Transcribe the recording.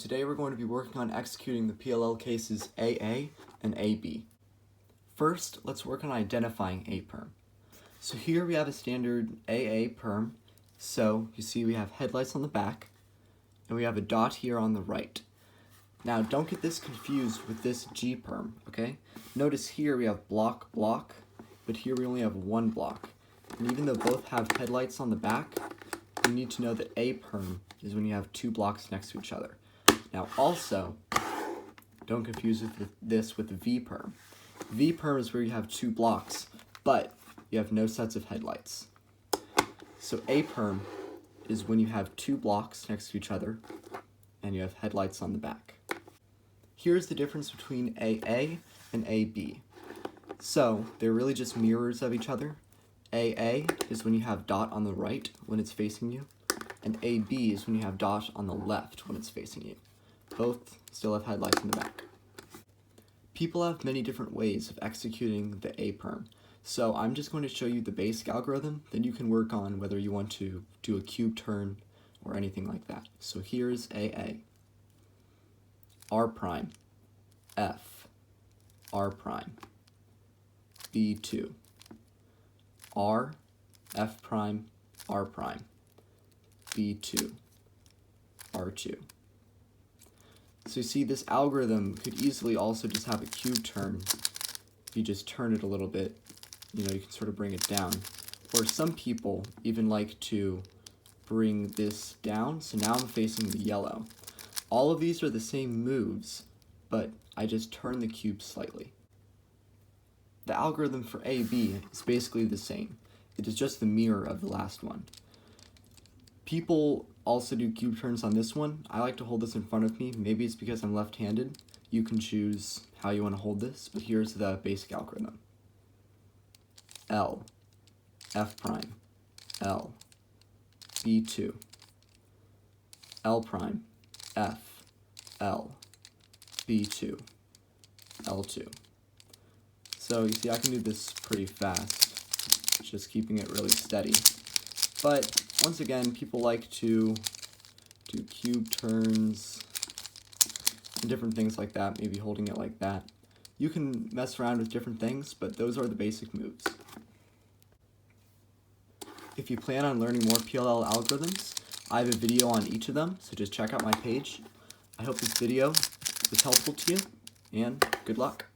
today we're going to be working on executing the PLL cases AA and AB. First, let's work on identifying a perm. So here we have a standard AA perm. So you see we have headlights on the back, and we have a dot here on the right. Now don't get this confused with this G perm, okay? Notice here we have block, block, but here we only have one block. And even though both have headlights on the back, you need to know that a perm is when you have two blocks next to each other. Now also, don't confuse this with V perm. V perm is where you have two blocks, but you have no sets of headlights. So A perm is when you have two blocks next to each other and you have headlights on the back. Here's the difference between AA and AB. So they're really just mirrors of each other. AA is when you have dot on the right when it's facing you, and AB is when you have dot on the left when it's facing you. Both still have headlights in the back. People have many different ways of executing the A perm, so I'm just going to show you the basic algorithm, then you can work on whether you want to do a cube turn or anything like that. So here's AA. R prime, F, R prime, B2, R, F prime, R prime, B2, R2. So you see this algorithm could easily also just have a cube turn. If you just turn it a little bit, you can sort of bring it down. Or some people even like to bring this down, so now I'm facing the yellow. All of these are the same moves, but I just turn the cube slightly. The algorithm for AB is basically the same. It is just the mirror of the last one. People also do cube turns on this one. I like to hold this in front of me. Maybe it's because I'm left-handed. You can choose how you want to hold this, but here's the basic algorithm. L, F prime, L, B2, L prime, F, L, B2, L2. So you see I can do this pretty fast, just keeping it really steady. But once again, people like to do cube turns and different things like that, maybe holding it like that. You can mess around with different things, but those are the basic moves. If you plan on learning more PLL algorithms, I have a video on each of them, so just check out my page. I hope this video was helpful to you, and good luck.